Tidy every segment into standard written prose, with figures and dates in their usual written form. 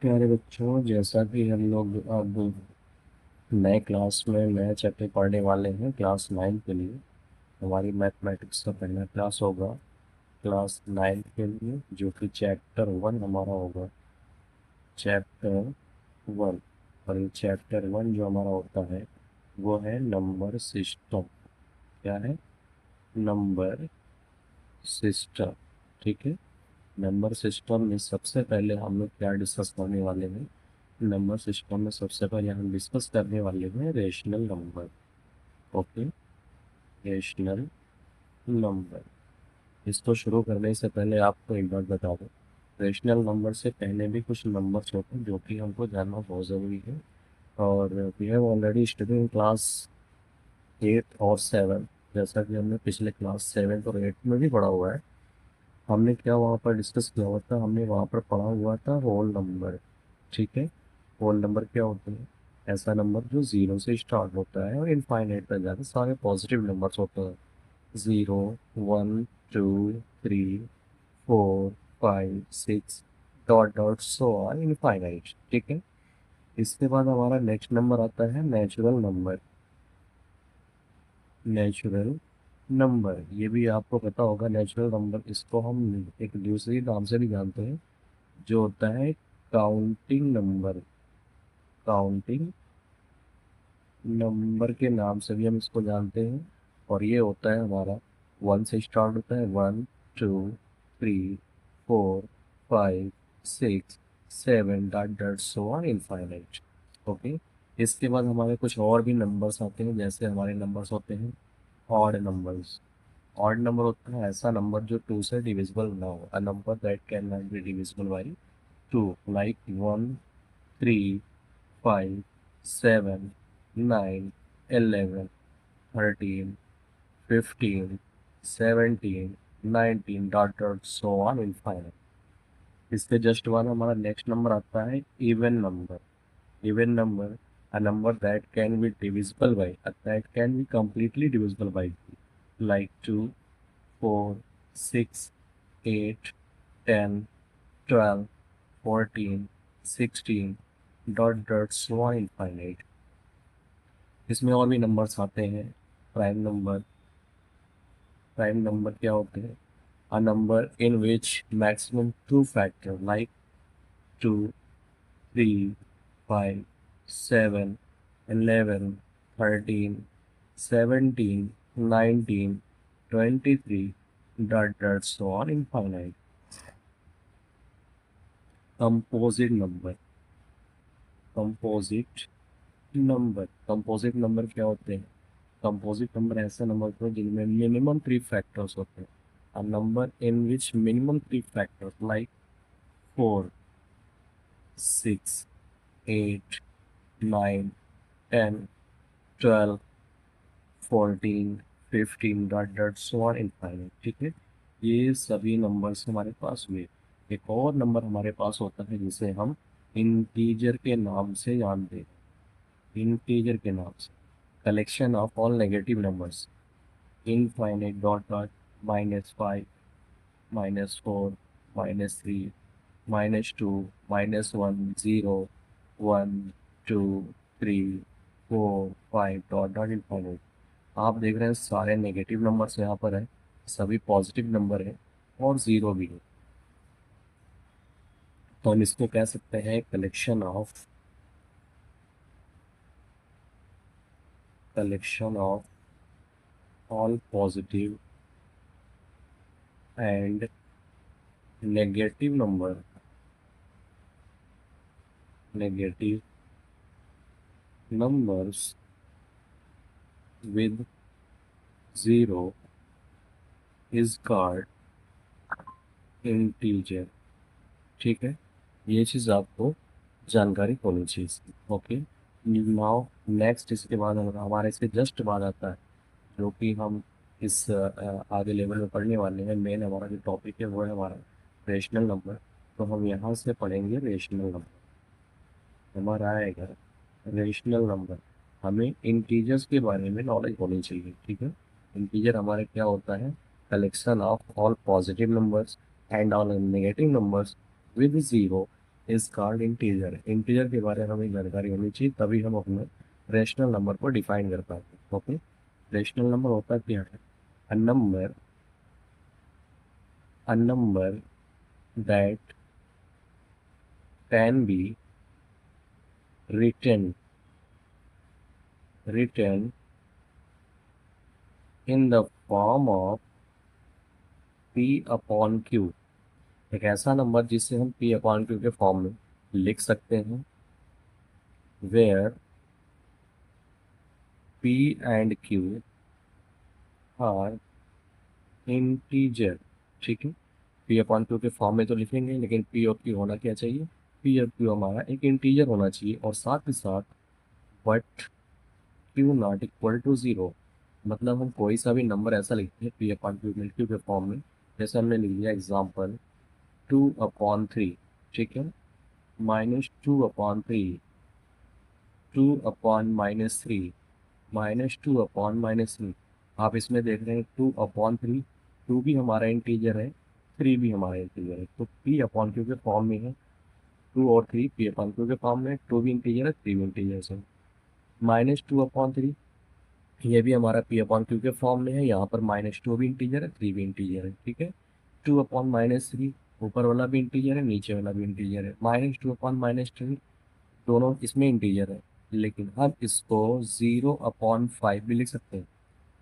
प्यारे बच्चों, जैसा कि हम लोग अब नए क्लास में नए चैप्टर पढ़ने वाले हैं क्लास 9 के लिए। हमारी मैथमेटिक्स का पहला क्लास होगा क्लास 9 के लिए, जो कि चैप्टर 1 हमारा होगा। चैप्टर 1। और ये चैप्टर 1 जो हमारा होता है वो है नंबर सिस्टम। क्या है? Number system. ठीक है। नंबर सिस्टम में सबसे पहले हम लोग क्या डिस्कस करने वाले हैं? नंबर सिस्टम में सबसे पहले हम डिस्कस करने वाले हैं rational number. Okay. Rational number. इसको शुरू करने से पहले आपको एक बात बता दूं, रेशनल नंबर से पहले भी कुछ नंबर्स होते हैं जो कि हमको जानना बहुत ज़रूरी है। और we have already study in class 8 और 7। जैसा कि हमने पिछले क्लास 7 और 8 में भी पढ़ा हुआ है। हमने क्या वहाँ पर डिस्कस किया हुआ था? हमने वहाँ पर पढ़ा हुआ था होल नंबर। ठीक है। होल नंबर क्या होते हैं? ऐसा नंबर जो ज़ीरो से स्टार्ट होता है और इनफाइनाइट तक जाते हैं। सारे पॉजिटिव नंबर्स होते हैं। Zero, 1, 2, 3, 4, 5, 6, dot dot so on infinite. ठीक है। इसके बाद हमारा नेक्स्ट नंबर आता है नेचुरल नंबर। नेचुरल नंबर, ये भी आपको पता होगा। नेचुरल नंबर, इसको हम एक दूसरे नाम से भी जानते हैं, जो होता है काउंटिंग नंबर। काउंटिंग नंबर के नाम से भी हम इसको जानते हैं। और ये होता है हमारा 1 से स्टार्ट होता है। 1, 2, 3, 4, 5, 6, 7, dot dot so on infinite. Okay. इसके बाद हमारे कुछ और भी नंबर्स आते हैं, जैसे हमारे नंबर्स होते हैं ऑड नंबर्स। ऑड नंबर होता है ऐसा नंबर जो 2 से डिविजिबल ना हो, अ number that can not be divisible by 2, like 1, 3, 5, 7, 9, 11, 13, 15, 17, 19, dot dot so on infinite. इसके जस्ट बाद हमारा नेक्स्ट नंबर आता है even number. Even number, a number that can be divisible by, that can be completely divisible by, like 2, 4, 6, 8, 10, 12, 14, 16, dot dot so on infinite. इसमें और भी numbers आते हैं। Prime number. प्राइम नंबर क्या होते हैं? A number in which maximum two factor like 2, 3, 5, 7, 11, 13, 17, 19, 23, dot dot so on infinite. Composite number. Composite number. Composite number क्या होते हैं? कंपोजिट नंबर ऐसे नंबर होते हैं जिनमें मिनिमम 3 फैक्टर्स होते हैं। A number in which minimum 3 factors like 4, 6, 8, 9, 10, 12, 14, 15, dot dot so on infinite. ठीक है। ये सभी नंबर्स हमारे पास हुए। एक और नंबर हमारे पास होता है जिसे हम इंटीजर के नाम से जानते हैं। इंटीजर के नाम से collection of all negative numbers. Infinite dot dot -5, -4, -3, -2, -1, 0, 1, 2, 3, 4, 5, dot dot infinite. आप देख रहे हैं सारे नेगेटिव नंबर्स यहाँ पर है, सभी पॉजिटिव नंबर है और ज़ीरो भी है। तो हम इसको कह सकते हैं collection of all positive and negative number. Negative numbers with zero is called integer. ठीक है। ये चीज़ आपको जानकारी होनी चाहिए। ओके। नाउ नेक्स्ट, इसके बाद हमारे इसके जस्ट बाद आता है, जो कि हम इस आगे लेवल में पढ़ने वाले हैं। मेन हमारा जो टॉपिक है वो है हमारा रेशनल नंबर। तो हम यहाँ से पढ़ेंगे रेशनल नंबर। हमारा आएगा रेशनल नंबर। हमें इंटीजर्स के बारे में नॉलेज होनी चाहिए। ठीक है। इंटीजर हमारे क्या होता है? Collection of all positive numbers and all negative numbers with zero is called integer. Integer के बारे में हमें जानकारी होनी चाहिए, तभी हम अपने रेशनल नंबर को डिफाइन कर पाते हैं। ओके, रेशनल नंबर होता क्या है? A number, a number that can be written written in the form of p upon q। एक ऐसा नंबर जिसे हम p अपॉन q के फॉर्म में लिख सकते हैं, where p and q are integer. ठीक है, p अपॉन q के फॉर्म में तो लिखेंगे, लेकिन p और q होना क्या चाहिए? p और q हमारा एक इंटीजर होना चाहिए, और साथ ही साथ but q not equal to zero. मतलब हम कोई सा भी नंबर ऐसा लिखते हैं p अपॉन q में, q के फॉर्म में, जैसे हमने लिख लिया एग्जाम्पल 2/3। ठीक है, -2/3, 2/-3, -2/-3। आप इसमें देख रहे हैं 2/3, 2 भी हमारा इंटीजर है, 3 भी हमारा इंटीजर है, तो p अपॉन क्यू के फॉर्म में है। 2 और 3 p अपॉन क्यू के फॉर्म में, 2 भी इंटीजर है, 3 भी इंटीजर है। -2/3 ये भी हमारा p अपॉन क्यू के फॉर्म में है, यहाँ पर -2 भी इंटीजर है, 3 भी इंटीजर है। ठीक है, 2/-3 ऊपर वाला भी इंटीजर है, नीचे वाला भी इंटीजर है। -2/-3 दोनों इसमें इंटीजर है, लेकिन हम इसको 0/5 भी लिख सकते हैं।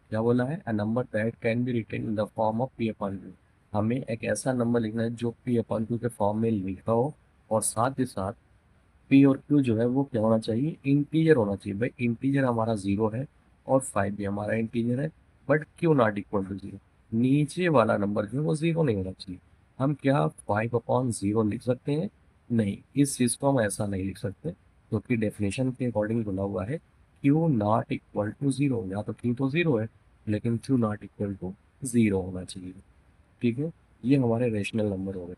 क्या बोला है? A number that can be written in the form of p upon Q. हमें एक ऐसा नंबर लिखना है जो p अपॉन क्यू के फॉर्म में लिखा हो, और साथ ही साथ p और q जो है वो क्या होना चाहिए? इंटीजर होना चाहिए। भाई इंटीजर हमारा 0 है, और 5 भी हमारा इंटीजर है, but q not equal to 0। नीचे वाला नंबर जो है वो 0 नहीं होना चाहिए। हम क्या 5/0 लिख सकते हैं? नहीं, इस चीज़ को हम ऐसा नहीं लिख सकते, क्योंकि डेफिनेशन के अकॉर्डिंग बोला हुआ है q नॉट इक्वल टू 0। या तो q तो 0 है, लेकिन q नॉट इक्वल टू 0 होना चाहिए। ठीक है, ये हमारे रेशनल नंबर हो गए।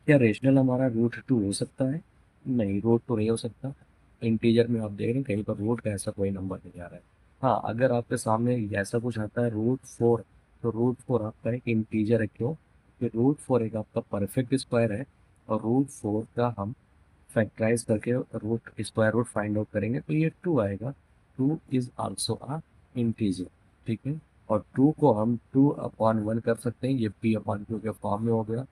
क्या रेशनल हमारा रूट 2 हो सकता है? नहीं, रूट 2 नहीं हो सकता। इंटीजर में आप देख रहे हैं कहीं पर रूट का ऐसा कोई नंबर नहीं आ रहा है। हाँ, अगर आपके सामने ऐसा कुछ आता है रूट 4, तो रूट 4 आपका एक इंटीजर है। क्यों? कि रूट 4 एक आपका परफेक्ट स्क्वायर है, और रूट 4 का हम फैक्टराइज करके root square root find out करेंगे, तो ये 2 आएगा। 2 इज आल्सो अ इंटीजर। ठीक है, और 2 को हम 2/1 कर सकते हैं, ये p/q के फॉर्म में हो गया।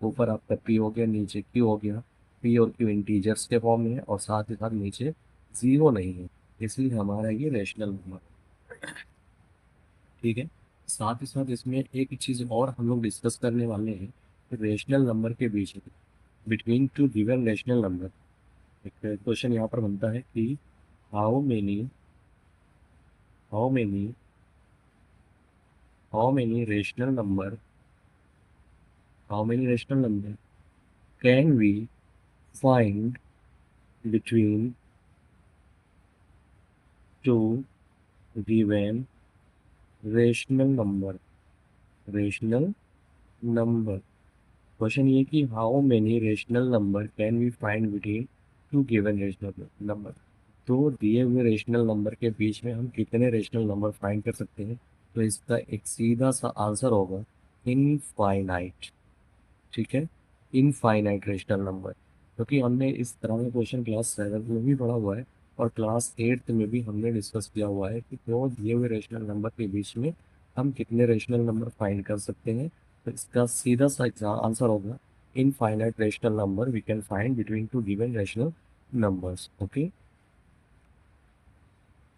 ऊपर आपका p हो गया, नीचे q हो गया। p और q इंटीजर्स के फॉर्म में है, और साथ ही साथ नीचे 0 नहीं है, इसलिए हमारा ये रेशनल नंबर। ठीक है, साथ ही साथ इसमें एक चीज़ और हम लोग डिस्कस करने वाले हैं, रेशनल नंबर के बीच में, between two given rational number. एक क्वेश्चन यहाँ पर बनता है कि how many how many how many rational number how many rational number can we find between two given rational number. Question ये कि how many rational number can we find between two given rational number. तो दिए हुए rational number के बीच में हम कितने रेशनल नंबर फाइंड कर सकते हैं? तो इसका एक सीधा सा आंसर होगा इनफाइनाइट। ठीक है, इनफाइनाइट रेशनल नंबर, क्योंकि हमने इस तरह का क्वेश्चन क्लास 7 में भी पढ़ा हुआ है, और क्लास 8 में भी हमने डिस्कस किया हुआ है कि दो दिए हुए रेशनल नंबर के बीच में हम कितने रेशनल नंबर फाइंड कर सकते हैं। तो इसका सीधा सा आंसर होगा infinite rational number we can find between two given rational numbers. Okay,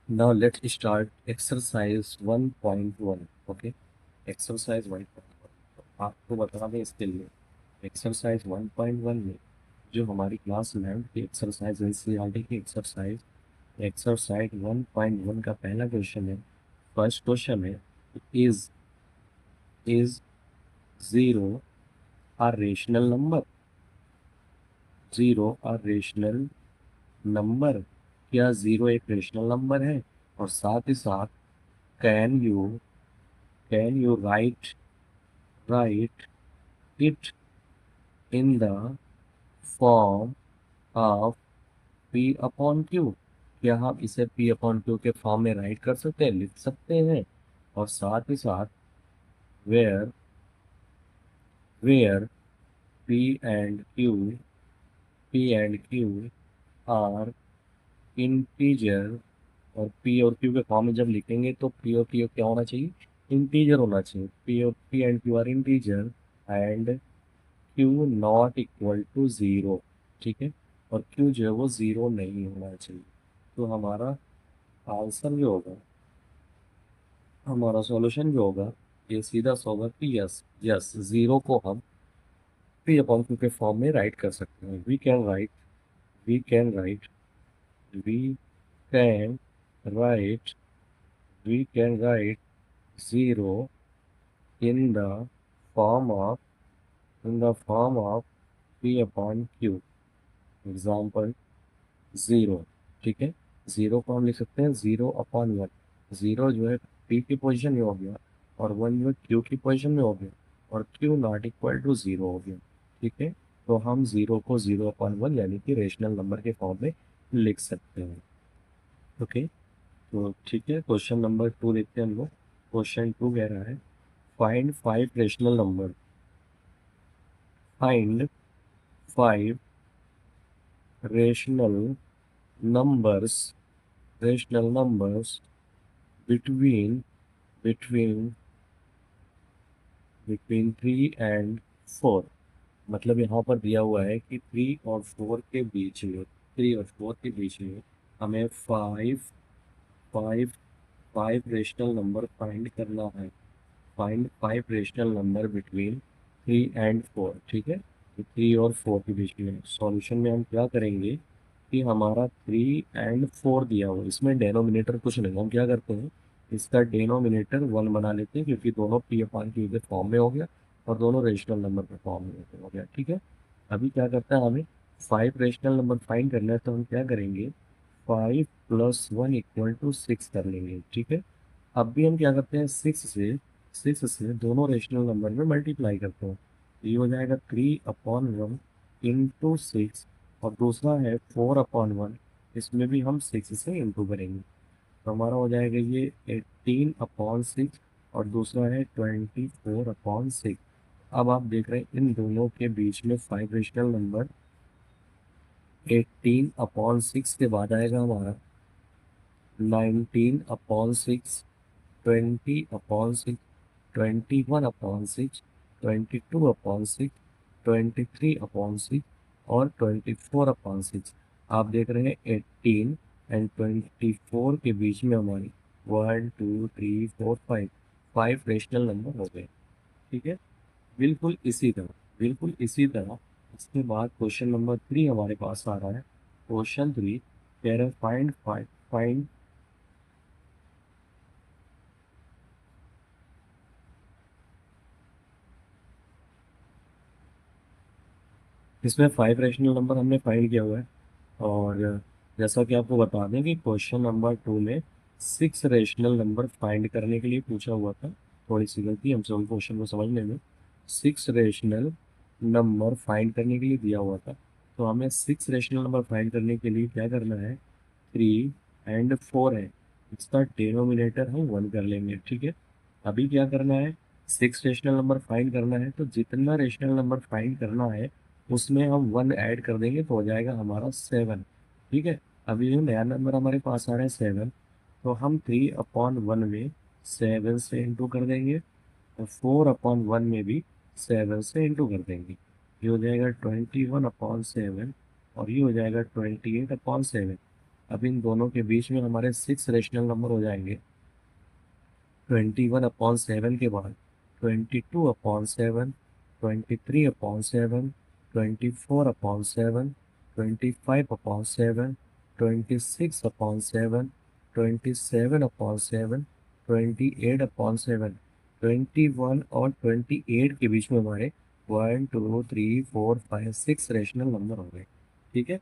now let's start exercise 1.1. Okay, exercise 1.1 आपको बता दें इसके लिए, एक्सरसाइज 1.1 में जो हमारी क्लास 11 की एक्सरसाइज एनसीईआरटी की एक्सरसाइज एक्सरसाइज 1.1 का पहला क्वेश्चन है। फर्स्ट क्वेश्चन है, is is zero a rational number? Zero a rational number, क्या जीरो एक रेशनल नंबर है? और साथ ही साथ can you can you right it in the form of p upon Q? क्या हम इसे पी अपॉन क्यू के फॉर्म में राइट कर सकते हैं, लिख सकते हैं? और साथ ही साथ where where p and q p and q are integer, और पी और क्यू के फॉर्म में जब लिखेंगे तो पी और क्यू क्या होना चाहिए, इंटीजर होना चाहिए। P and q are integer and q not equal to zero, ठीक है। और क्यू जो है वो ज़ीरो नहीं होना चाहिए। तो हमारा आंसर जो होगा, हमारा सॉल्यूशन जो होगा, ये सीधा सा होगा कि यस यस, ज़ीरो को हम पी अपॉन क्यू के फॉर्म में राइट कर सकते हैं। We can write we can write we can write zero in the form of p upon q. Example zero, ठीक है। ज़ीरो को हम लिख सकते हैं ज़ीरो अपॉन वन। ज़ीरो जो है पी की पोजीशन में हो गया, और वन जो है क्यू की पोजीशन में हो गया, और q not equal to zero हो गया, ठीक है। तो हम ज़ीरो को ज़ीरो अपॉन वन यानी कि रेशनल नंबर के फॉर्म में लिख सकते हैं। ओके, तो ठीक है, क्वेश्चन नंबर 2 देखते हैं हम लोग। क्वेश्चन 2 कह रहा है find five rational number, find five rational numbers rational numbers between between between 3 and 4। मतलब यहाँ पर दिया हुआ है कि 3 और 4 के बीच में हमें five five rational number find करना है। Find five rational number between 3 and 4, ठीक है। तो 3 और 4 के बीच में सॉल्यूशन में हम क्या करेंगे कि हमारा 3 and 4 दिया हुआ है, इसमें डेनोमिनेटर कुछ नहीं, हम क्या करते हैं इसका डेनोमिनेटर वन बना लेते हैं, क्योंकि दोनों पी अपान क्यू के फॉर्म में हो गया और दोनों रेशनल नंबर के फॉर्म में हो गया, ठीक है। अभी क्या करता है, हमें फाइव रेशनल नंबर फाइंड करना है, तो हम क्या करेंगे 5 + 1 = 6 कर लेंगे, ठीक है। अब भी हम क्या करते हैं सिक्स से दोनों रेशनल नंबर में मल्टीप्लाई करते हैं। ये हो जाएगा 3/1 × 6, और दूसरा है 4/1, इसमें भी हम 6 से इंटू करेंगे। तो हमारा हो जाएगा ये 18/6, और दूसरा है 24/6। अब आप देख रहे हैं इन दोनों के बीच में फाइव रेशनल नंबर 18/6 के बाद आएगा हमारा 19/6, 20/6, 21/6, 22/6, 23/6 और 24/6। आप देख रहे हैं 18 and 24 के बीच में हमारी 1 2 3 4 5 फाइव रेशनल नंबर हो गए, ठीक है। बिल्कुल इसी तरह इसके बाद क्वेश्चन नंबर 3 हमारे पास आ रहा है। क्वेश्चन 3 कह रहे फाइंड इसमें फाइव रेशनल नंबर हमने फाइंड किया हुआ है, और जैसा कि आपको बता दें कि क्वेश्चन नंबर 2 में 6 रेशनल नंबर फाइंड करने के लिए पूछा हुआ था। थोड़ी सी गलती हमसे उन क्वेश्चन को समझने में। 6 रेशनल नंबर फाइंड करने के लिए दिया हुआ था, तो हमें 6 रेशनल नंबर फाइंड करने के लिए क्या करना है, 3 and 4 है, इसका डिनोमिनेटर हम 1 कर लेंगे, ठीक है। अभी क्या करना है, 6 रेशनल नंबर फाइंड करना है, तो जितना रेशनल नंबर फाइंड करना है उसमें हम 1 ऐड कर देंगे तो हो जाएगा हमारा 7, ठीक है। अभी जो नया नंबर हमारे पास आ रहा है 7, तो हम 3/1 में 7 से इंटू कर देंगे, और 4/1 में भी 7 से इंटू कर देंगे। ये हो जाएगा 21/7, और ये हो जाएगा 28/7। अब इन दोनों के बीच में हमारे 6 रेशनल नंबर हो जाएंगे। 21/7 के बाद 22/7, 23/7, 24/7, 25/7, 26/7, 27/7, 28/7, 21 और 28 के बीच में हमारे 1 2 3 4 5 6 रेशनल नंबर हो गए, ठीक है।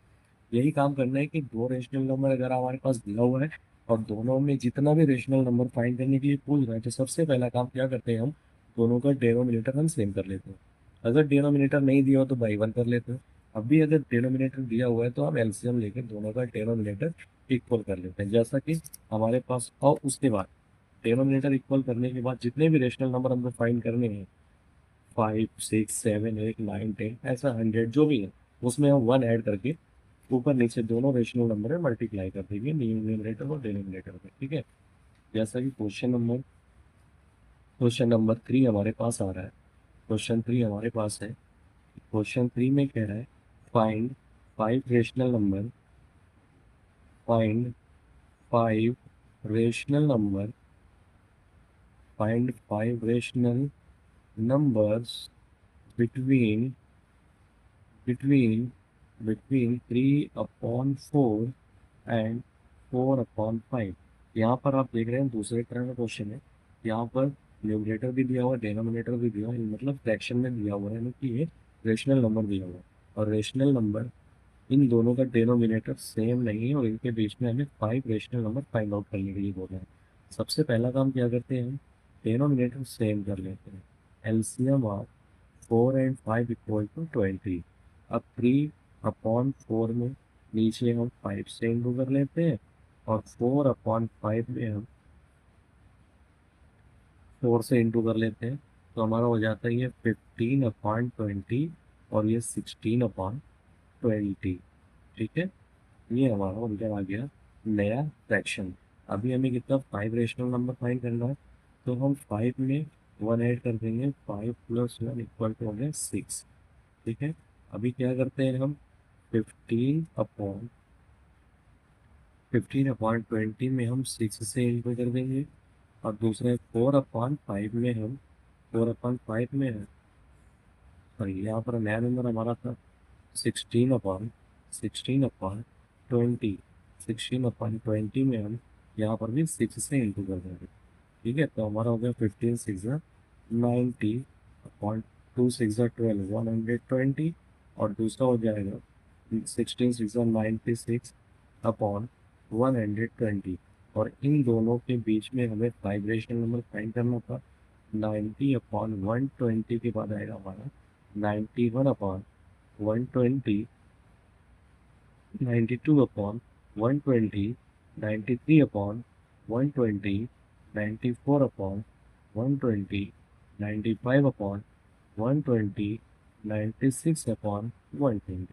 यही काम करना है कि दो रेशनल नंबर अगर हमारे पास दिया हुआ है और दोनों में जितना भी रेशनल नंबर फाइंड करने के लिए पूछ रहा है, तो सबसे पहला काम क्या करते हैं, हम दोनों का डेनोमिनेटर हम सेम कर लेते हैं। अगर डेनोमिनेटर नहीं दिया हो तो बाई वन कर लेते हैं। अब भी अगर डेनोमिनेटर दिया हुआ है तो हम एलसीएम लेकर दोनों का डेनोमिनेटर इक्वल कर लेते हैं, जैसा कि हमारे पास। और उसके बाद डेनोमिनेटर इक्वल करने के बाद जितने भी रेशनल नंबर हमको फाइंड करने हैं, 5 6 7 8 9 10 ऐसा 100 जो भी है, उसमें हम 1 ऐड करके ऊपर नीचे दोनों रेशनल नंबर में मल्टीप्लाई कर देंगे न्यूमरेटर और डिनोमिनेटर में, ठीक है। जैसा कि क्वेश्चन नंबर 3 हमारे पास आ रहा है। क्वेश्चन 3 हमारे पास है। क्वेश्चन 3 में कह रहा है find five rational number find five rational number find five rational numbers between between between 3/4 and 4/5। यहाँ पर आप देख रहे हैं दूसरे तरह का क्वेश्चन है। यहाँ पर न्यूमरेटर भी दिया हुआ है, डिनोमिनेटर भी दिया हुआ है, मतलब फ्रैक्शन में दिया हुआ है, यानी कि ये रेशनल नंबर दिया हुआ है। और रेशनल नंबर इन दोनों का डिनोमिनेटर सेम नहीं है और इनके बीच में हमें 5 रेशनल नंबर फाइंड आउट करने के लिए बोला है। सबसे पहला काम क्या करते हैं, हम डिनोमिनेटर सेम कर लेते हैं। LCM of 4 and 5 = 20। अब 3/4 में नीचे हम 5 से इंटू कर लेते हैं और 4/5 में हम 4 से इंटू कर लेते हैं। तो हमारा हो जाता है ये 15/20 और ये 16/20, ठीक है। ये हमारा उनका आ गया नया फ्रैक्शन। अभी हमें कितना 5 रेशनल नंबर फाइंड करना है, तो हम 5 में 1 ऐड कर देंगे। 5 + 1 = हो गया 6, ठीक है। अभी क्या करते हैं हम 15/20 में हम 6 से इंटू कर देंगे और दूसरे 4/5 में हम 4/5 में है, सॉरी यहाँ पर नया नंबर हमारा था 16/20। 16/20 में हम यहाँ पर भी 6 से इंटू कर देंगे, ठीक है। तो हमारा हो गया 15 6 90 2 6 12 120। और दूसरा हो जाएगा 16 6 96/120। और इन दोनों के बीच में हमें वाइब्रेशन नंबर फाइंड करना था। 90/120 के बाद आएगा हमारा 91/120, 92/120, 93/120, 94/120, 95/120, 96/120।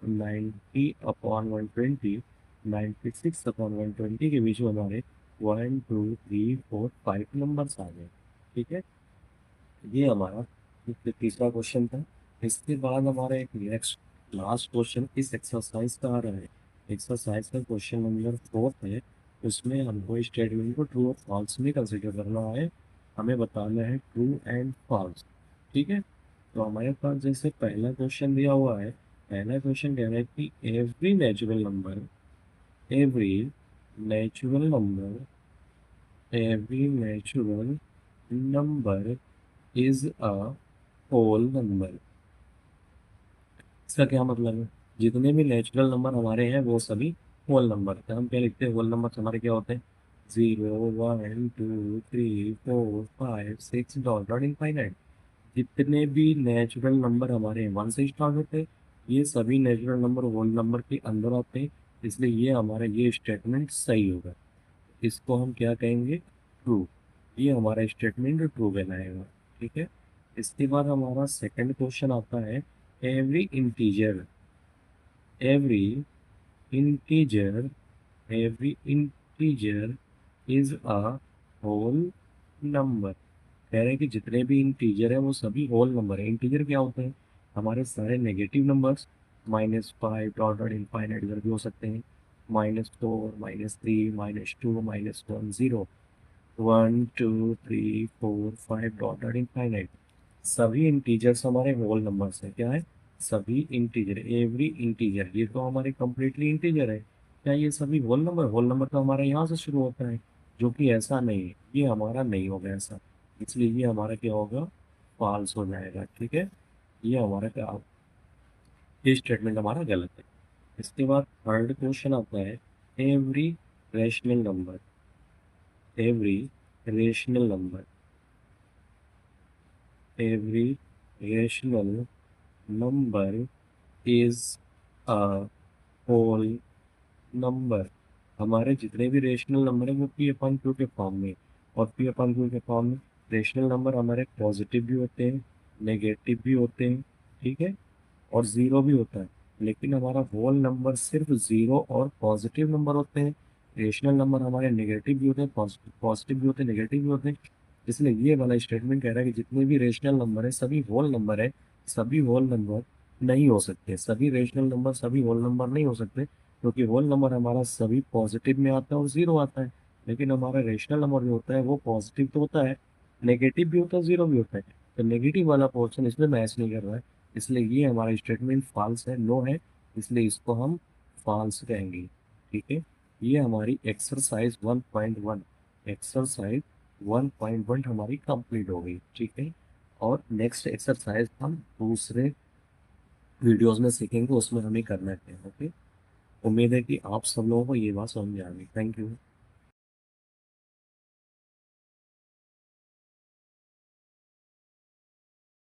90/120, 96/120 के बीच में हमारे 1 2 3 4 5 नंबर्स आ गए, ठीक है। ये हमारा तीसरा क्वेश्चन था। इसके बाद हमारा एक नेक्स्ट लास्ट क्वेश्चन इस एक्सरसाइज का आ रहा है। एक्सरसाइज का क्वेश्चन नंबर 4 है। उसमें हमको स्टेटमेंट को ट्रू और फॉल्स में कंसिडर करना है। हमें बताना है ट्रू एंड फॉल्स, ठीक है। तो हमारे पास जैसे पहला क्वेश्चन दिया हुआ है। पहला क्वेश्चन कह रहा है कि every natural number every natural number is a whole number. इसका क्या मतलब है, जितने भी नेचुरल नंबर हमारे हैं वो सभी होल नंबर हैं। हम क्या लिखते हैं, होल नंबर हमारे क्या होते हैं, 0 1 2 3 4 5 6 डॉट डॉट इनफाइनाइट। जितने भी नेचुरल नंबर हमारे हैं 1 से स्टार्ट होते हैं, ये सभी नेचुरल नंबर होल नंबर के अंदर आते हैं। इसलिए ये हमारा ये स्टेटमेंट सही होगा। इसको हम क्या कहेंगे, ट्रू। ये हमारा स्टेटमेंट ट्रू कहलाएगा, ठीक है। इसके बाद हमारा सेकंड क्वेश्चन आता है every integer every integer every integer is a whole number. कह रहे हैं कि जितने भी इंटीजर है वो सभी होल नंबर है। इंटीजर क्या होते हैं, हमारे सारे negative numbers, -5 dot dot infinite इधर भी हो सकते हैं, -4 -3 -2 -1 0 1 2 3 4 5 डॉट डॉट इनफाइनाइट। सभी इंटीजर्स हमारे होल नंबर्स हैं। क्या है, सभी इंटीजर, एवरी इंटीजर, ये तो हमारे कंप्लीटली इंटीजर है। क्या ये सभी होल नंबर तो हमारा यहाँ से शुरू होता है, जो कि ऐसा नहीं है, ये हमारा नहीं होगा ऐसा। इसलिए ये हमारा क्या होगा, फॉल्स हो जाएगा, ठीक है। ये हमारा क्या, ये स्टेटमेंट हमारा गलत है। इसके बाद थर्ड क्वेश्चन आता है every rational number every rational number every rational number is a whole number. हमारे जितने भी रेशनल नंबर है वो P/Q के फॉर्म में। और P/Q के फॉर्म में रेशनल नंबर हमारे पॉजिटिव भी होते हैं, नेगेटिव भी होते हैं, ठीक है, और ज़ीरो भी होता है। लेकिन हमारा होल नंबर सिर्फ ज़ीरो और पॉजिटिव नंबर होते हैं। रेशनल नंबर हमारे नेगेटिव भी होते हैं, पॉजिटिव भी होते हैं, नेगेटिव भी होते हैं। इसलिए ये वाला स्टेटमेंट कह रहा है कि जितने भी रेशनल नंबर है सभी होल नंबर है, सभी होल नंबर नहीं हो सकते, सभी रेशनल नंबर सभी होल नंबर नहीं हो सकते, क्योंकि होल नंबर हमारा सभी पॉजिटिव में आता है और ज़ीरो आता है। लेकिन हमारा रेशनल नंबर जो होता है वो पॉजिटिव तो होता है, नेगेटिव भी होता है, ज़ीरो भी होता है। तो नेगेटिव वाला पोर्शन इसमें मैच नहीं कर रहा है, इसलिए ये हमारा स्टेटमेंट फॉल्स है, नो है, इसलिए इसको हम फॉल्स कहेंगे। ठीक है, ये हमारी एक्सरसाइज 1.1, एक्सरसाइज 1.1 हमारी कंप्लीट हो गई। ठीक है, और नेक्स्ट एक्सरसाइज हम दूसरे वीडियोस में सीखेंगे, उसमें हमें करना है। ओके, उम्मीद है कि आप सब लोगों को ये बात समझ में आ गई। Thank you.